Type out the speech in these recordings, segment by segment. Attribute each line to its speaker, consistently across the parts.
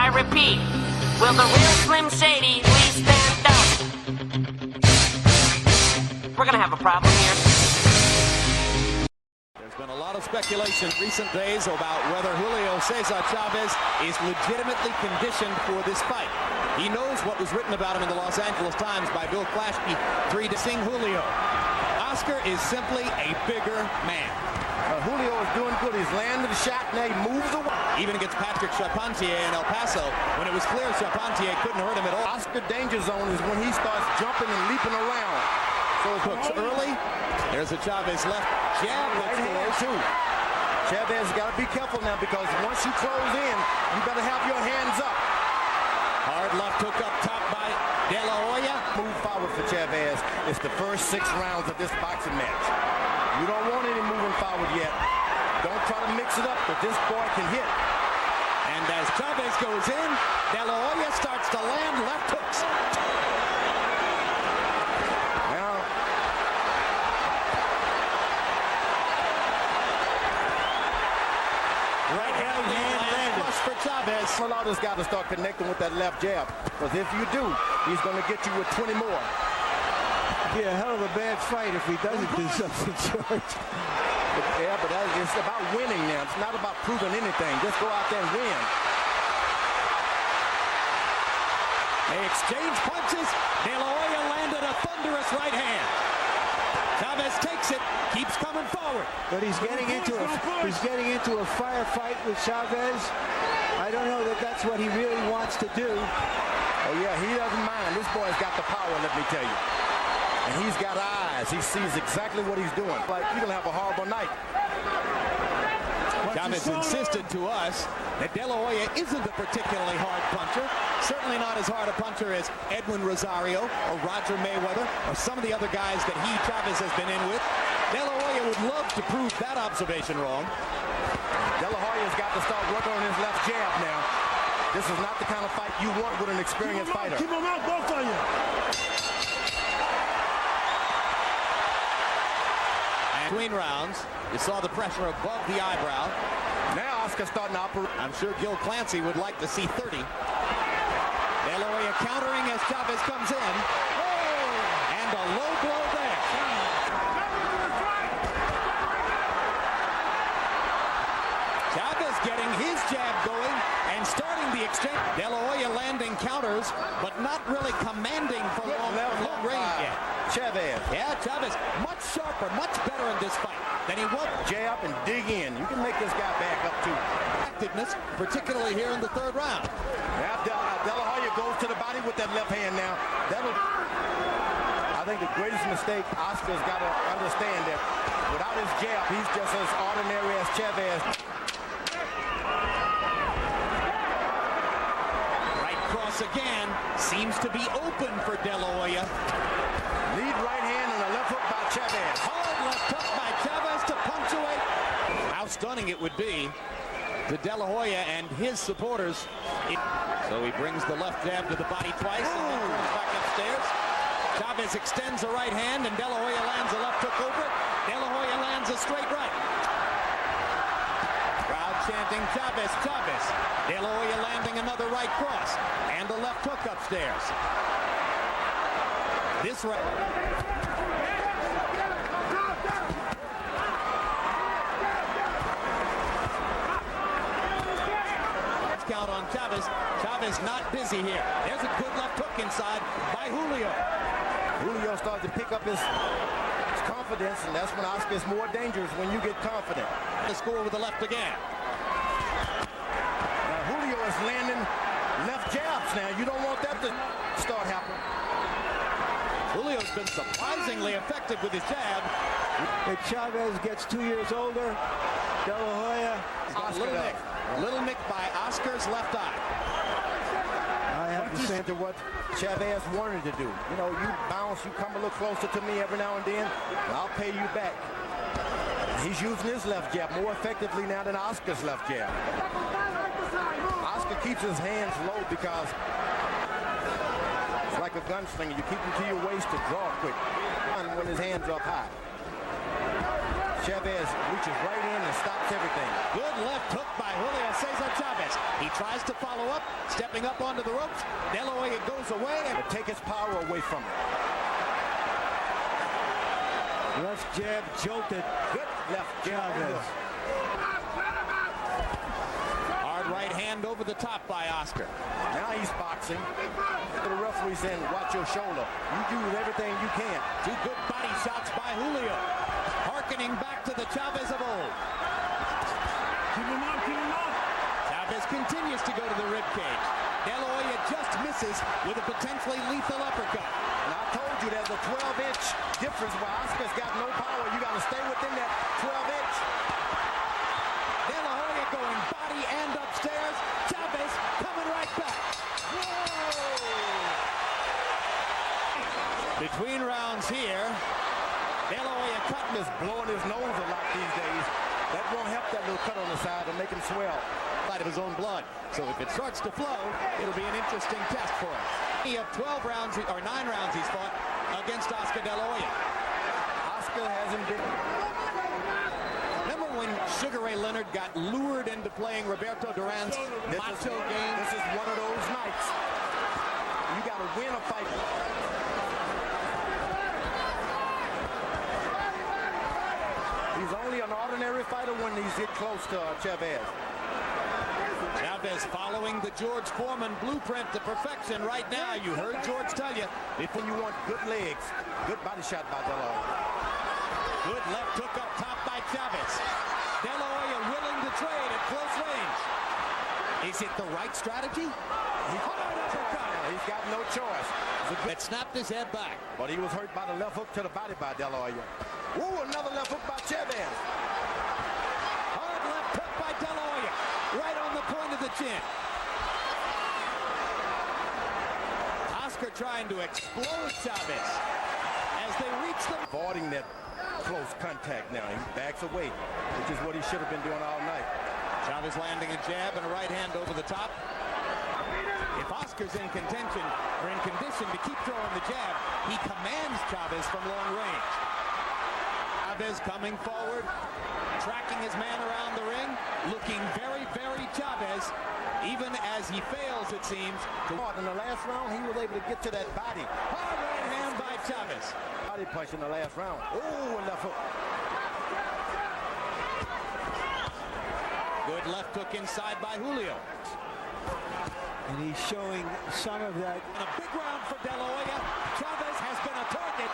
Speaker 1: I repeat, will the real Slim Shady please stand up? We're gonna have a problem here.
Speaker 2: There's been a lot of speculation in recent days about whether Julio Cesar Chavez is legitimately conditioned for this fight. He knows what was written about him in the Los Angeles Times by Bill Clashby, 3 to sing Julio. Oscar is simply a bigger man.
Speaker 3: Julio is doing good. He's landed the shot, now he moves away.
Speaker 2: Even against Patrick Charpentier in El Paso, when it was clear Charpentier couldn't hurt him at all.
Speaker 3: Oscar danger zone is when he starts jumping and leaping around.
Speaker 2: So hooks early. There's a Chavez left jab.
Speaker 3: Right hand too. Chavez has got to be careful now because once you close in, you better have your hands up.
Speaker 2: Hard left hook up top by De La Hoya.
Speaker 3: Move forward for Chavez. It's the first 6 rounds of this boxing match. You don't want any moving forward yet. Don't try to mix it up, but this boy can hit.
Speaker 2: And as Chavez goes in, De La Hoya starts to land left hooks.
Speaker 3: Now,
Speaker 2: right hand landed for Chavez.
Speaker 3: allow this guy to start connecting with that left jab, because if you do, he's going to get you with 20 more.
Speaker 4: Be a hell of a bad fight if he doesn't do something, George.
Speaker 3: Yeah, but it's about winning now. It's not about proving anything. Just go out there and win.
Speaker 2: They exchange punches. De La Hoya landed a thunderous right hand. Chavez takes it, keeps coming forward.
Speaker 4: But he's getting into a firefight with Chavez. I don't know that that's what he really wants to do.
Speaker 3: Oh yeah, he doesn't mind. This boy's got the power, let me tell you. And he's got eyes. He sees exactly what he's doing. Like, you're going to have a horrible night.
Speaker 2: Chavez insisted to us that De La Hoya isn't a particularly hard puncher. Certainly not as hard a puncher as Edwin Rosario or Roger Mayweather or some of the other guys that Chavez has been in with. De La Hoya would love to prove that observation wrong.
Speaker 3: De La Hoya's got to start working on his left jab now. This is not the kind of fight you want with an experienced fighter.
Speaker 4: Keep him out, both of you.
Speaker 2: Between rounds, you saw the pressure above the eyebrow.
Speaker 3: Now Oscar's starting to operate.
Speaker 2: I'm sure Gil Clancy would like to see 30. De La Hoya countering as Chavez comes in. And a low blow there. Chavez getting his jab going and starting the exchange. De La Hoya landing counters, but not really commanding for long range yet.
Speaker 3: Chavez.
Speaker 2: Yeah, Chavez much sharper, much better in this fight than he was.
Speaker 3: Jab and dig in. You can make this guy back up too.
Speaker 2: Activeness, particularly here in the 3rd round.
Speaker 3: Now De La Hoya goes to the body with that left hand now. I think the greatest mistake Oscar's got to understand that without his jab, he's just as ordinary as Chavez.
Speaker 2: Right cross again. Seems to be open for De La Hoya.
Speaker 3: Lead right hand and a left hook by Chavez.
Speaker 2: Hard left hook by Chavez to punctuate. How stunning it would be to De La Hoya and his supporters. So he brings the left jab to the body twice and then throws back upstairs. Chavez extends a right hand and De La Hoya lands a left hook over it. De La Hoya lands a straight right. Crowd chanting Chavez, Chavez. De La Hoya landing another right cross and a left hook upstairs. This right. Count on Chavez. Chavez not busy here. There's a good left hook inside by Julio.
Speaker 3: Julio starts to pick up his confidence, and that's when Oscar is more dangerous, when you get confident.
Speaker 2: The score with the left again.
Speaker 3: Now Julio is landing left jabs now. You don't want that to start happening.
Speaker 2: Julio's been surprisingly effective with his jab.
Speaker 4: If Chavez gets 2 years older, De La Hoya.
Speaker 2: Little nick by Oscar's left eye.
Speaker 4: I have to say
Speaker 3: to what Chavez wanted to do. You know, you bounce, you come a little closer to me every now and then, and I'll pay you back. He's using his left jab more effectively now than Oscar's left jab. Oscar keeps his hands low because it's like a gunslinger. You keep him to your waist to draw quick when his hands are up high. Chavez reaches right in and stops everything.
Speaker 2: Good left hook by Julio Cesar Chávez. He tries to follow up, stepping up onto the ropes. De La Hoya goes away and
Speaker 3: Take his power away from him.
Speaker 4: Left jab jolted.
Speaker 3: Good left jab.
Speaker 4: Chavez.
Speaker 2: hard right hand over the top by Oscar.
Speaker 3: Now he's boxing. The referee saying, watch your shoulder. You do everything you can.
Speaker 2: Two good body shots by Julio. Harkening back to the Chavez of old.
Speaker 5: Keep him on, keep him on.
Speaker 2: Chavez continues to go to the ribcage. De La Hoya just misses with a potentially lethal uppercut.
Speaker 3: And I told you there's a 12-inch difference where Oscar's got no power. You got to stay within that 12-inch.
Speaker 2: De La Hoya going body and upstairs. Chavez coming right back. Whoa! Between rounds here, De La Hoya cutting
Speaker 3: Is blowing his nose a lot these days. That won't help that little cut on the side to make him swell.
Speaker 2: of his own blood. So if it starts to flow, it'll be an interesting test for him. He had 12 rounds, or 9 rounds he's fought against Oscar De La Hoya.
Speaker 3: Oscar hasn't been...
Speaker 2: Remember when Sugar Ray Leonard got lured into playing Roberto Duran's macho game?
Speaker 3: This is one of those nights. You got to win a fight. He's only an ordinary fighter when he's get close to Chavez.
Speaker 2: Chavez following the George Foreman blueprint to perfection right now. You heard George tell you.
Speaker 3: When you want good legs, good body shot by De La Hoya.
Speaker 2: Good left hook up top by Chavez. De La Hoya willing to trade at close range. Is it the right strategy?
Speaker 3: He's got no choice.
Speaker 2: That snapped his head back.
Speaker 3: But he was hurt by the left hook to the body by De La Hoya. Ooh, another left hook by Chavez.
Speaker 2: Hard left hook by De La Hoya. Right on the point of the chin. Oscar trying to explode Chavez as they reach the...
Speaker 3: Avoiding that close contact now. He backs away, which is what he should have been doing all night.
Speaker 2: Chavez landing a jab and a right hand over the top. If Oscar's in contention or in condition to keep throwing the jab, he commands Chavez from long range. Chavez coming forward, tracking his man around the ring, looking very, very Chavez, even as he fails, it seems.
Speaker 3: In the last round, he was able to get to that body.
Speaker 2: Hard right hand by Chavez.
Speaker 3: Body punch in the last round. Oh, left hook.
Speaker 2: Good left hook inside by Julio.
Speaker 4: And he's showing some of that.
Speaker 2: And a big round for De La Hoya. Chavez has been a target.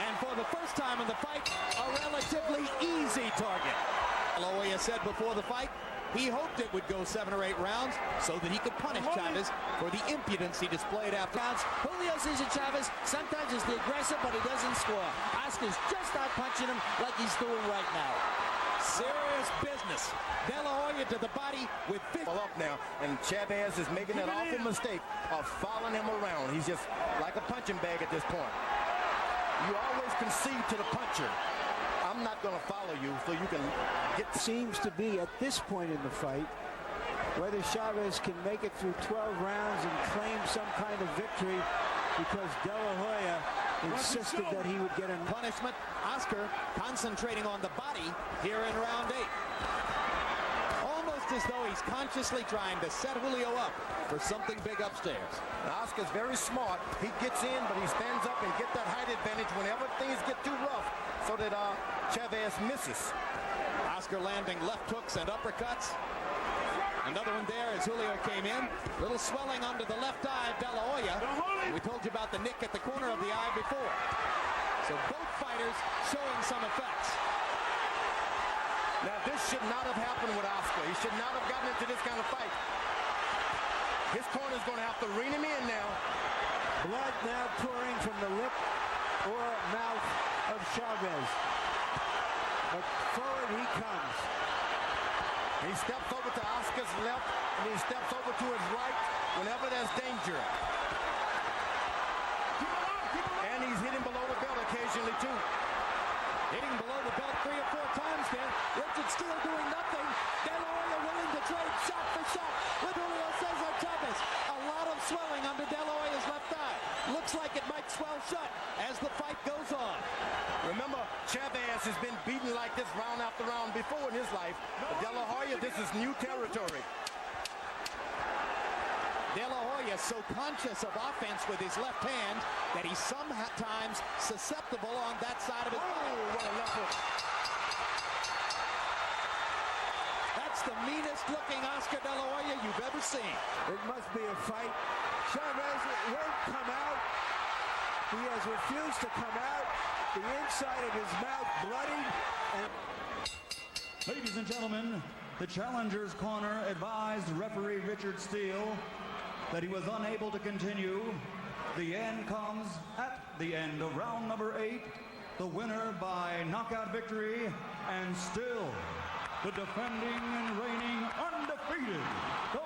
Speaker 2: And for the first time in the fight, a relatively easy target. De La Hoya said before the fight, he hoped it would go 7 or 8 rounds so that he could punish Chavez for the impudence he displayed after.
Speaker 6: Julio Cesar Chávez sometimes is the aggressor, but he doesn't score. Oscar's just out punching him like he's doing right now.
Speaker 2: Serious business. De La Hoya to the body with 50.
Speaker 3: Up now, and Chavez is making that awful mistake of following him around. He's just like a punching bag at this point. You always concede to the puncher. I'm not going to follow you so you can get...
Speaker 4: Seems to be at this point in the fight whether Chavez can make it through 12 rounds and claim some kind of victory, because De La Hoya insisted that he would get a
Speaker 2: punishment. Oscar concentrating on the body here in round 8. Almost as though he's consciously trying to set Julio up for something big upstairs.
Speaker 3: Now, Oscar's very smart. He gets in, but he stands up and get that height advantage whenever things get too rough so that Chavez misses.
Speaker 2: Oscar landing left hooks and uppercuts. Another one there as Julio came in. Little swelling under the left eye of De La Hoya. We told you about the nick at the corner of the eye before. So both fighters showing some effects.
Speaker 3: Now, this should not have happened with Oscar. He should not have gotten into this kind of fight. His corner's going to have to rein him in now.
Speaker 4: blood now pouring from the lip or mouth of Chavez. But forward he comes.
Speaker 3: He steps over to Oscar's left, and he steps over to his right whenever there's danger. And he's hitting below the belt occasionally, too.
Speaker 2: Hitting below the belt 3 or 4 times there. Richard Steele doing nothing. De La Hoya willing to trade shot for shot with Julio Cesar Chávez. A lot of swelling under De La Hoya's left eye. looks like it might swell shut as the fight goes on.
Speaker 3: Remember, Chavez has been beaten like this round after round before in his life. But De La Hoya, this is new territory.
Speaker 2: De La Hoya so conscious of offense with his left hand that he's sometimes susceptible on that side of his body.
Speaker 3: Oh, what a left hook.
Speaker 2: That's the meanest looking Oscar De La Hoya you've ever seen.
Speaker 4: It must be a fight. Chavez won't come out. He has refused to come out. The inside of his mouth bloodied.
Speaker 7: Ladies and gentlemen, the challenger's corner advised referee Richard Steele that he was unable to continue. The end comes at the end of round number 8. The winner by knockout victory, and still the defending and reigning undefeated, the